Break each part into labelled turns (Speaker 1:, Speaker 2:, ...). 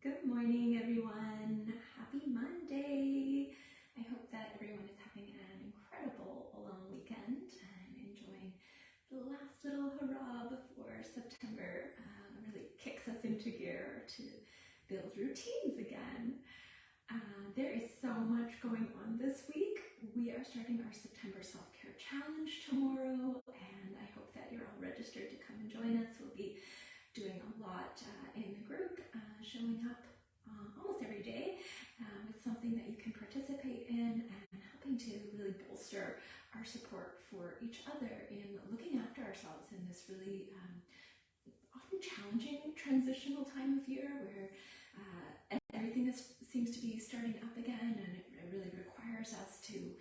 Speaker 1: Good morning, everyone. Happy Monday. I hope that everyone is having an incredible long weekend and enjoying the last little hurrah before September really kicks us into gear to build routines again. There is so much going on this week. We are starting our September self-care challenge tomorrow, and I hope that you're all registered to come and join us. We'll be doing a lot in the group, showing up almost every day with something that you can participate in and helping to really bolster our support for each other in looking after ourselves in this really often challenging transitional time of year where everything seems to be starting up again, and it really requires us to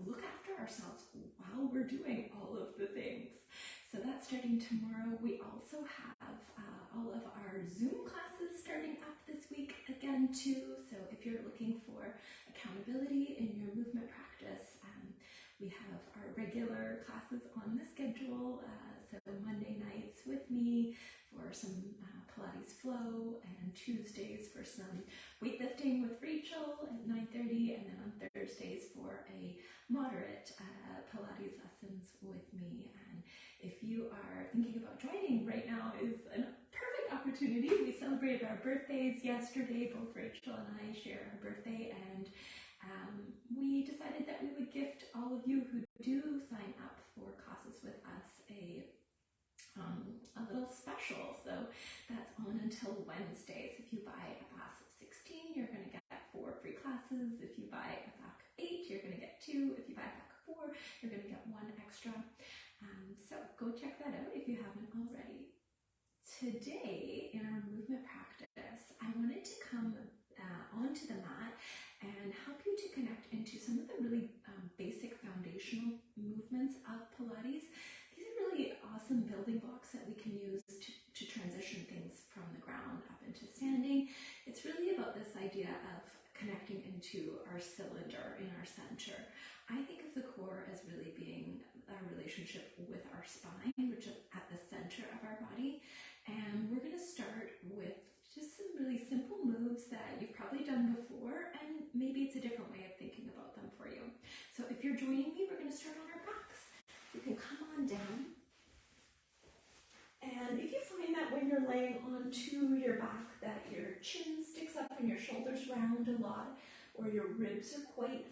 Speaker 1: look after ourselves while we're doing all of the things. So that's starting tomorrow. We also have all of our Zoom classes starting up this week again too. So if you're looking for accountability in your movement practice, we have our regular classes on the schedule. So Monday nights with me for some Pilates flow, and Tuesdays for some weightlifting with Rachel at 9:30, and then on Thursdays for a moderate Pilates lessons with me. And if you are thinking about joining, right now is a perfect opportunity. We celebrated our birthdays yesterday. Both Rachel and I share our birthday, and we decided that we would gift all of you who do sign up for classes with us a little special. So that's on until Wednesday. So if you buy a pass of 16, you're going to get 4 free classes. If you buy a pack of 8, you're going to get 2. If you buy a pack of 4, you're going to get 1 extra. So go check that out if you haven't already. Today in our movement practice, I wanted to come onto the mat and help you to connect into some of the really basic foundational movements of Pilates. These are really awesome building blocks that we can use to transition things from the ground up into standing. It's really about this idea of connecting into our cylinder in our center. I think of the core as really being our relationship with our spine, which is at the center of our body. And we're going to start with just some really simple moves that you've probably done before, and maybe it's a different way of thinking about them for you. So if you're joining me, we're going to start on our backs. You can come on down. And if you find that when you're laying onto your back that your chin sticks up and your shoulders round a lot, or your ribs are quite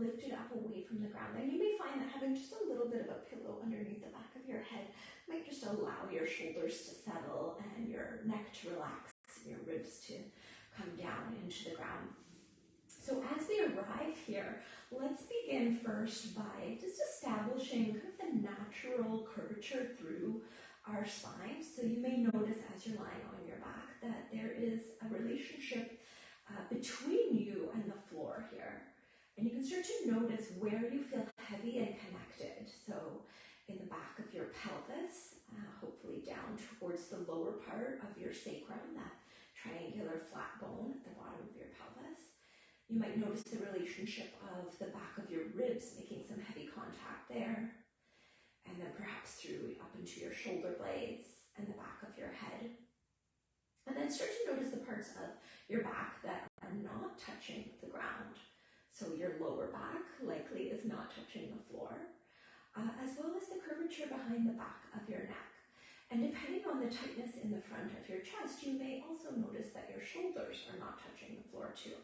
Speaker 1: lifted up away from the ground, then you may find that having just a little bit of a pillow underneath the back of your head might just allow your shoulders to settle and your neck to relax, your ribs to come down into the ground. So as we arrive here, let's begin first by just establishing kind of the natural curvature through our spine. So you may notice as you're lying on your back that there is a relationship between you and the floor here. And you can start to notice where you feel heavy and connected. So in the back of your pelvis, hopefully down towards the lower part of your sacrum, that triangular flat bone at the bottom of your pelvis. You might notice the relationship of the back of your ribs making some heavy contact there. And then perhaps through up into your shoulder blades and the back of your head. And then start to notice the parts of your back that are not touching the ground. So your lower back likely is not touching the floor, as well as the curvature behind the back of your neck. And depending on the tightness in the front of your chest, you may also notice that your shoulders are not touching the floor too.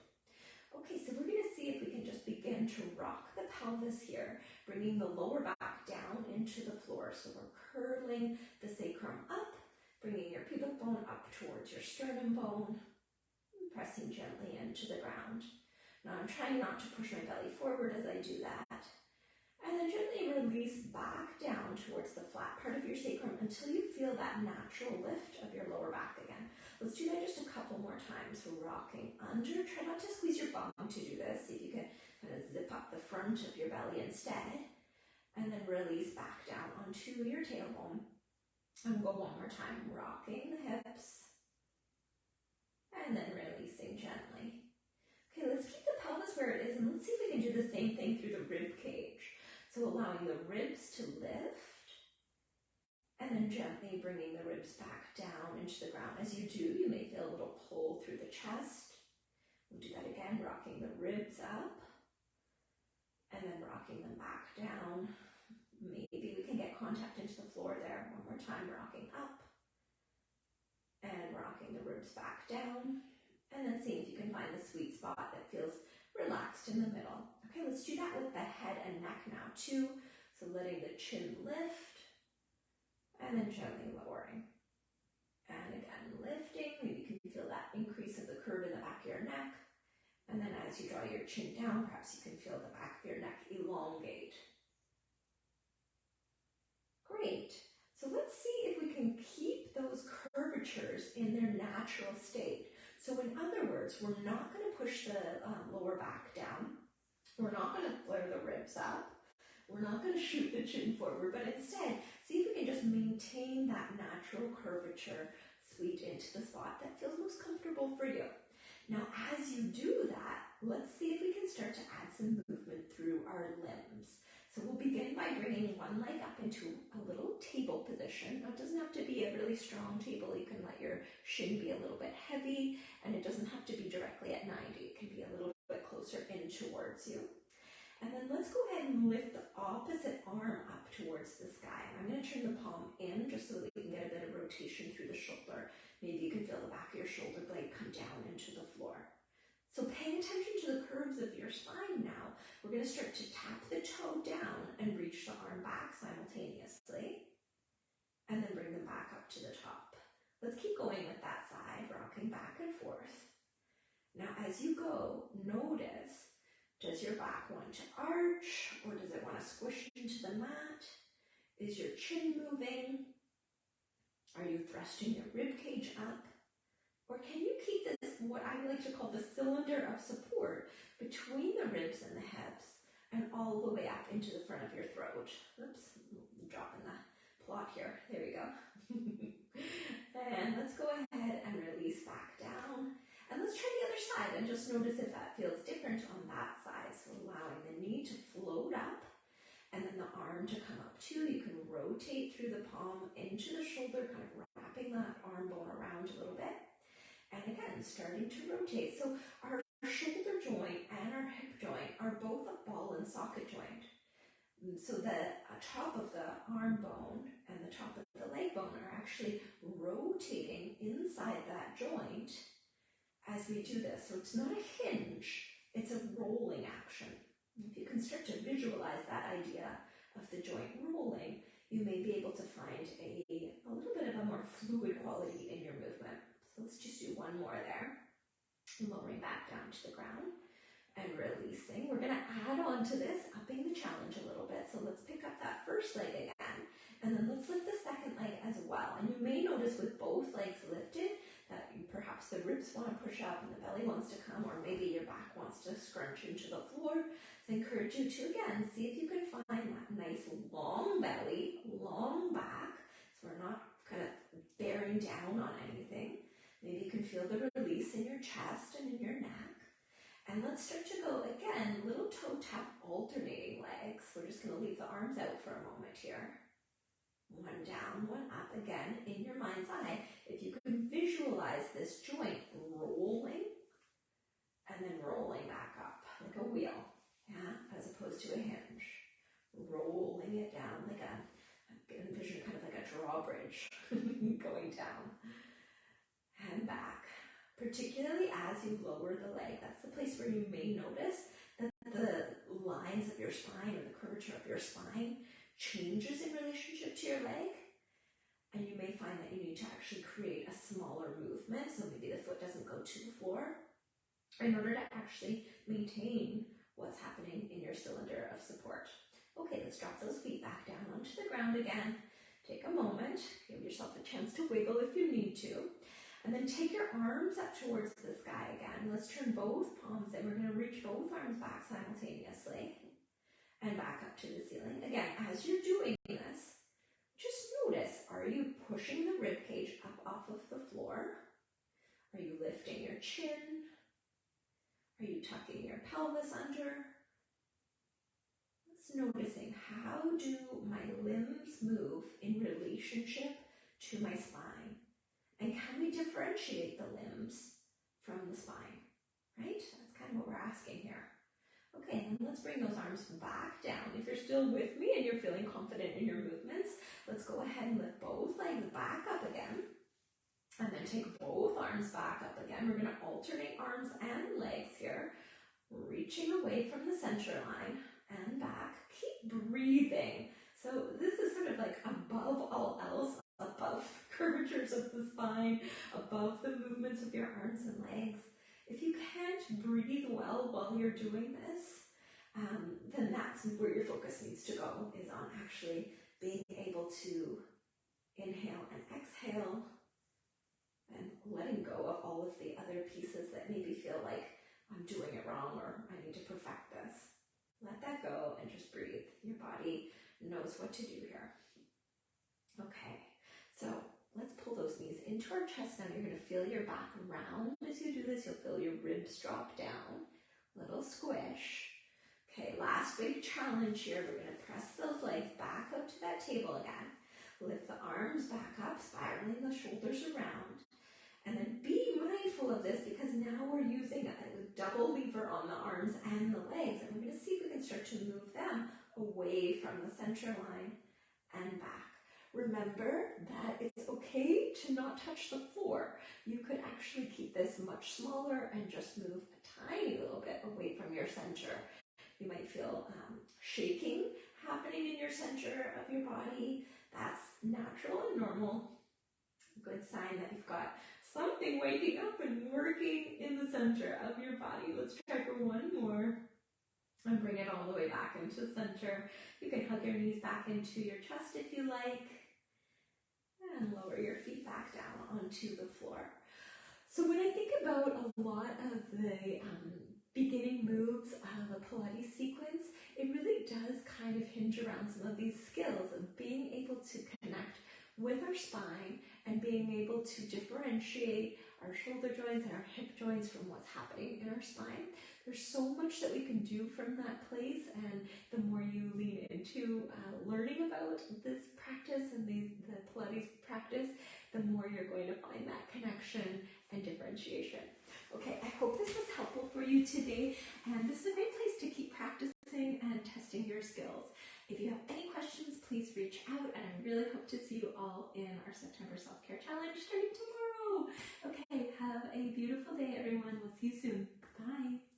Speaker 1: Okay, so we're going to see if we can just begin to rock the pelvis here, bringing the lower back down into the floor. So we're curling the sacrum up, bringing your pubic bone up towards your sternum bone, pressing gently into the ground. Now I'm trying not to push my belly forward as I do that. And then gently release back down towards the flat part of your sacrum until you feel that natural lift of your lower back again. Let's do that just a couple more times. We're rocking under. Try not to squeeze your bum to do this. See if you can kind of zip up the front of your belly instead. And then release back down onto your tailbone. And we'll go one more time. Rocking the hips. And then releasing gently. Okay, let's keep the pelvis where it is, and let's see if we can do the same thing through the rib cage. So allowing the ribs to lift, and then gently bringing the ribs back down into the ground. As you do, you may feel a little pull through the chest. We'll do that again, rocking the ribs up and then rocking them back down. Maybe we can get contact into the floor there. One more time, rocking up and rocking the ribs back down. And then see if you can find the sweet spot that feels relaxed in the middle. Okay, let's do that with the head and neck now too. So letting the chin lift and then gently lowering. And again, lifting. Maybe you can feel that increase of the curve in the back of your neck. And then as you draw your chin down, perhaps you can feel the back of your neck elongate. Great. So let's see if we can keep those curvatures in their natural state. So in other words, we're not going to push the lower back down. We're not going to flare the ribs up. We're not going to shoot the chin forward, but instead, see if we can just maintain that natural curvature sweet into the spot that feels most comfortable for you. Now, as you do that, let's see if we can start to add some movement through our limbs. So we'll begin by bringing one leg up into a little table position. Now, it doesn't have to be a really strong table. You can let your shin be a little bit heavy, and it doesn't have to be directly at 90. It can be a little bit closer in towards you. And then let's go ahead and lift the opposite arm up towards the sky. I'm going to turn the palm in just so that we can get a bit of rotation through the shoulder. Maybe you can feel the back of your shoulder blade come down into the floor. So paying attention to the curves of your spine now, we're going to start to tap the toe down and reach the arm back simultaneously. And then bring them back up to the top. Let's keep going with that side, rocking back and forth. Now as you go, notice, does your back want to arch or does it want to squish into the mat? Is your chin moving? Are you thrusting your rib cage up? Or can you keep this, what I like to call the cylinder of support, between the ribs and the hips and all the way up into the front of your throat? Oops, I'm dropping the plot here. There we go. And let's go ahead and release back down. And let's try the other side and just notice if that feels different on that side. So allowing the knee to float up and then the arm to come up too. You can rotate through the palm into the shoulder, kind of wrapping that arm bone around a little bit. And again, starting to rotate. So our shoulder joint and our hip joint are both a ball and socket joint. So the top of the arm bone and the top of the leg bone are actually rotating inside that joint as we do this. So it's not a hinge, it's a rolling action. If you can start to visualize that idea of the joint rolling, you may be able to find a little bit of a more fluid quality in your movement. So let's just do one more there. Lowering back down to the ground and releasing. We're going to add on to this, upping the challenge a little bit. So let's pick up that first leg again, and then let's lift the second leg as well. And you may notice with both legs lifted that perhaps the ribs want to push up and the belly wants to come, or maybe your back wants to scrunch into the floor. So I encourage you to, again, see if you can find that nice long belly, long back, so we're not kind of bearing down on anything. Maybe you can feel the release in your chest and in your neck. And let's start to go again, little toe tap alternating legs. We're just going to leave the arms out for a moment here. One down, one up. Again, in your mind's eye, if you can visualize this joint rolling and then rolling back up like a wheel, yeah, as opposed to a hinge. Rolling it down like envision kind of like a drawbridge going down and back. Particularly as you lower the leg, that's the place where you may notice that the lines of your spine or the curvature of your spine changes in relationship to your leg. And you may find that you need to actually create a smaller movement, so maybe the foot doesn't go to the floor, in order to actually maintain what's happening in your cylinder of support. Okay, let's drop those feet back down onto the ground again. Take a moment, give yourself a chance to wiggle if you need to. And then take your arms up towards the sky again. Let's turn both palms in. We're going to reach both arms back simultaneously and back up to the ceiling. Again, as you're doing this, just notice, are you pushing the rib cage up off of the floor? Are you lifting your chin? Are you tucking your pelvis under? Just noticing, how do my limbs move in relationship to my spine? And can we differentiate the limbs from the spine, right? That's kind of what we're asking here. Okay, and then let's bring those arms back down. If you're still with me and you're feeling confident in your movements, let's go ahead and lift both legs back up again. And then take both arms back up again. We're going to alternate arms and legs here, reaching away from the center line and back. Keep breathing. So this is sort of like above all else, above the curvatures of the spine, above the movements of your arms and legs. If you can't breathe well while you're doing this, then that's where your focus needs to go, is on actually being able to inhale and exhale and letting go of all of the other pieces that maybe feel like I'm doing it wrong or I need to perfect this. Let that go and just breathe. Your body knows what to do here. Okay, so let's pull those knees into our chest now. You're going to feel your back round as you do this. You'll feel your ribs drop down. Little squish. Okay, last big challenge here. We're going to press those legs back up to that table again. Lift the arms back up, spiraling the shoulders around. And then be mindful of this, because now we're using a double lever on the arms and the legs. And we're going to see if we can start to move them away from the center line and back. Remember that it's okay to not touch the floor. You could actually keep this much smaller and just move a tiny little bit away from your center. You might feel shaking happening in your center of your body. That's natural and normal. Good sign that you've got something waking up and working in the center of your body. Let's try for one more. And bring it all the way back into center. You can hug your knees back into your chest if you like. And lower your feet back down onto the floor. So when I think about a lot of the beginning moves of a Pilates sequence, it really does kind of hinge around some of these skills of being able to connect with our spine and being able to differentiate our shoulder joints and our hip joints from what's happening in our spine. There's so much that we can do from that place, and the more you lean into learning about this practice and the Pilates practice, the more you're going to find that connection and differentiation. Okay, I hope this was helpful for you today, and this is a great place to keep practicing and testing your skills. If you have any questions, please reach out, and I really hope to see you all in our September Self-Care Challenge starting tomorrow. Okay, have a beautiful day, everyone. We'll see you soon. Bye.